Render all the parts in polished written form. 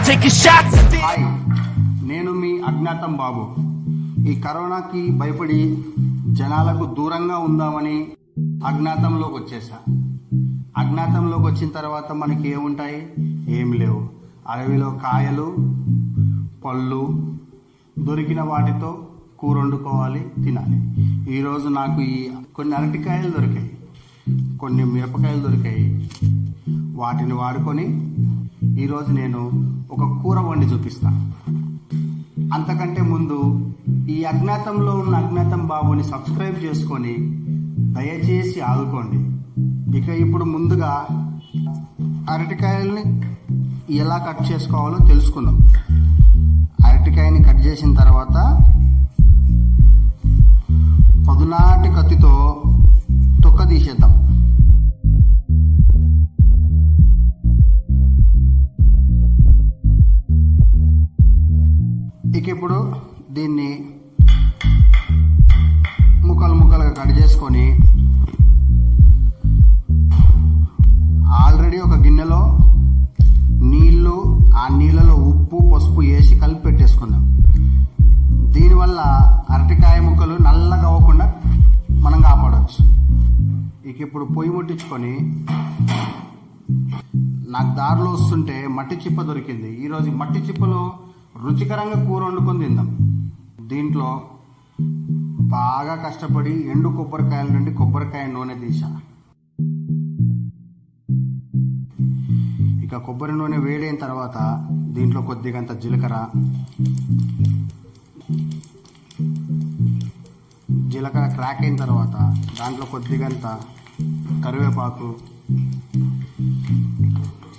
taking shots. Hi, నేను మీ అజ్ఞాతం బాబు. ఈ కరోనాకి భయపడి జనాలకు దూరంగా ఉందామని అజ్ఞాతంలోకి వచ్చేసా. అజ్ఞాతంలోకి వచ్చిన తర్వాత మనకి ఏముంటాయి? ఏం లేవు. అడవిలో కాయలు, పళ్ళు, దొరికిన వాటితో కూర వండుకోవాలి, తినాలి. ఈరోజు నాకు కొన్ని అరటికాయలు దొరికాయి, కొన్ని మిరపకాయలు దొరికాయి. వాటిని వాడుకొని ఈరోజు నేను ఒక కూర వండి చూపిస్తాను. అంతకంటే ముందు ఈ అజ్ఞాతంలో ఉన్న అజ్ఞాతం బాబుని సబ్స్క్రైబ్ చేసుకొని దయచేసి ఆదుకోండి. ఇక ఇప్పుడు ముందుగా అరటికాయల్ని ఎలా కట్ చేసుకోవాలో తెలుసుకుందాం. అరటికాయని కట్ చేసిన తర్వాత పదునాటి కత్తితో తొక్క తీసేద్దాం. ఇక ఇప్పుడు దీన్ని ముక్కలుగా కట్ చేసుకొని ఆల్రెడీ ఒక గిన్నెలో నీళ్లు, ఆ నీళ్ళలో ఉప్పు, పసుపు వేసి కలిపి పెట్టేసుకుందాం. దీనివల్ల అరటికాయ ముక్కలు నల్లగా అవ్వకుండా మనం కాపాడవచ్చు. ఇక ఇప్పుడు పొయ్యి ముట్టించుకొని, నాకు దారిలో వస్తుంటే మట్టి చిప్ప దొరికింది. ఈరోజు మట్టి చిప్పలో రుచికరంగా కూర వండుకొని తిందాం. దీంట్లో బాగా కష్టపడి ఎండు కొబ్బరికాయల నుండి కొబ్బరికాయ నూనె తీసా. ఇక కొబ్బరి నూనె వేడైన తర్వాత దీంట్లో కొద్దిగంత జీలకర్ర క్రాక్ అయిన తర్వాత దాంట్లో కొద్దిగంత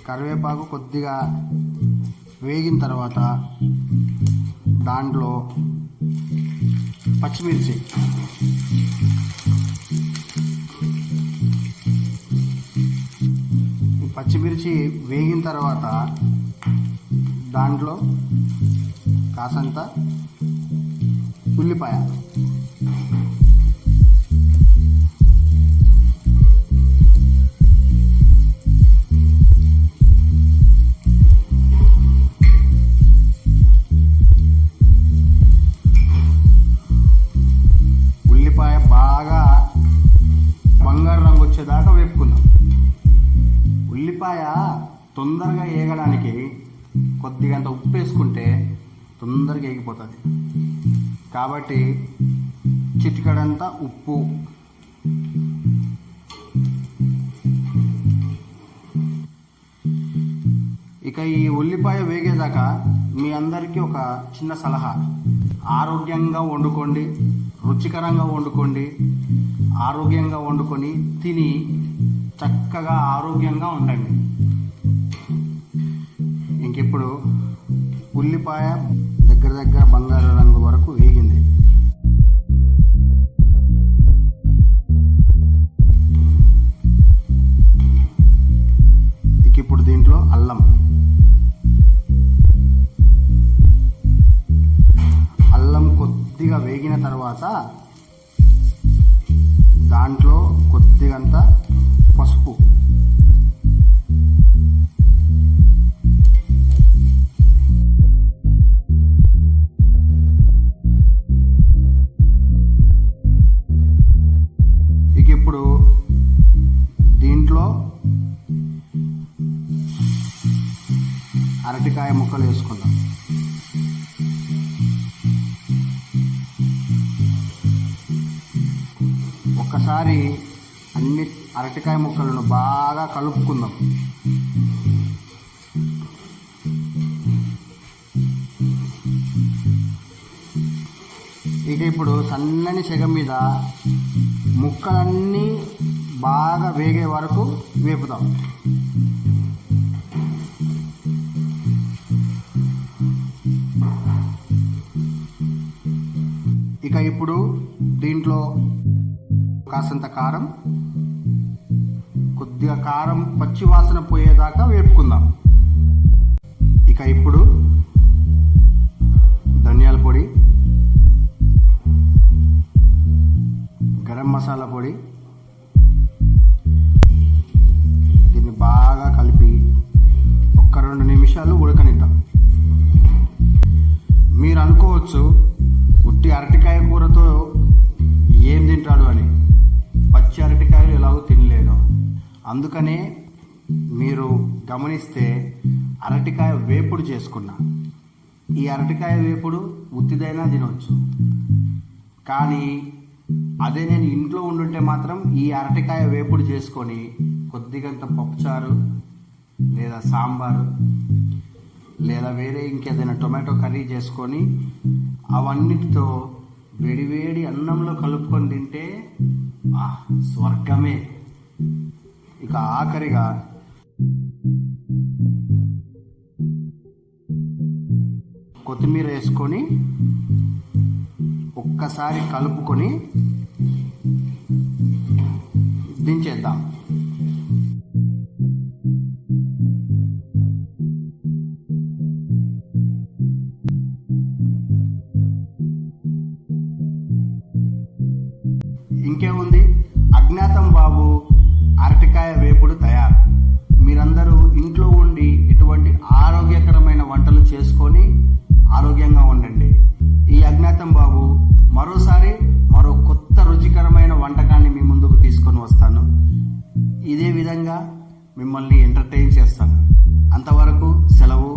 కరివేపాకు కొద్దిగా వేగిన తర్వాత దాంట్లో పచ్చిమిర్చి, పచ్చిమిర్చి వేగిన తర్వాత దాంట్లో కాసంత ఉల్లిపాయ, బాగా బంగారు రంగు వచ్చేదాకా వేపుకుందాం. ఉల్లిపాయ తొందరగా వేగడానికి కొద్దిగంత ఉప్పు వేసుకుంటే తొందరగా వేగిపోతుంది. కాబట్టి చిటికడంతా ఉప్పు, ఇక ఈ ఉల్లిపాయ వేగేదాకా మీ అందరికీ ఒక చిన్న సలహా: ఆరోగ్యంగా వండుకోండి, రుచికరంగా వండుకోండి. ఆరోగ్యంగా వండుకొని తిని చక్కగా ఆరోగ్యంగా ఉండండి. ఇంకిప్పుడు ఉల్లిపాయ దగ్గర బంగారు రంగు వరకు వేగింది. ఇప్పుడు దీంట్లో అల్లం కొద్దిగా వేగిన తర్వాత దాంట్లో కొద్దిగంత పసుపు, ఇక ఇప్పుడు దీంట్లో అరటికాయ ముక్కలు వేసుకుందాం. ఒక్కసారి అన్ని అరటికాయ ముక్కలను బాగా కలుపుకుందాం. ఇక ఇప్పుడు సన్నని సెగ మీద ముక్కలన్నీ బాగా వేగే వరకు వేపుదాం. ఇక ఇప్పుడు దీంట్లో కాసంత కారం, కొద్దిగా కారం పచ్చి వాసన పోయేదాకా వేపుకుందాం. ఇక ఇప్పుడు ధనియాల పొడి, గరం మసాలా పొడి, దీన్ని బాగా కలిపి 1-2 నిమిషాలు ఉడకనిద్దాం. మీరు గమనిస్తే అరటికాయ వేపుడు చేసుకున్నా. ఈ అరటికాయ వేపుడు ఉత్తిదైనా తినవచ్చు, కానీ అదే నేను ఇంట్లో ఉండుంటే మాత్రం ఈ అరటికాయ వేపుడు చేసుకొని కొద్దిగంత పప్పుచారు లేదా సాంబారు లేదా వేరే ఇంకేదైనా టొమాటో కర్రీ చేసుకొని అవన్నిటితో వేడివేడి అన్నంలో కలుపుకొని తింటే స్వర్గమే. ఇక ఆఖరిగా కొత్తిమీర వేసుకొని ఒక్కసారి కలుపుకొని దించేద్దాం. ఇంకేముంది, అజ్ఞాతం బాబు అరటికాయ వేపుడు తయారు. మీరందరూ ఇంట్లో ఉండి ఇటువంటి ఆరోగ్యకరమైన వంటలు చేసుకొని ఆరోగ్యంగా ఉండండి. ఈ అజ్ఞాతం బాబు మరోసారి మరో కొత్త రుచికరమైన వంటకాన్ని మీ ముందుకు తీసుకొని వస్తాను. ఇదే విధంగా మిమ్మల్ని ఎంటర్టైన్ చేస్తాను. అంతవరకు సెలవు.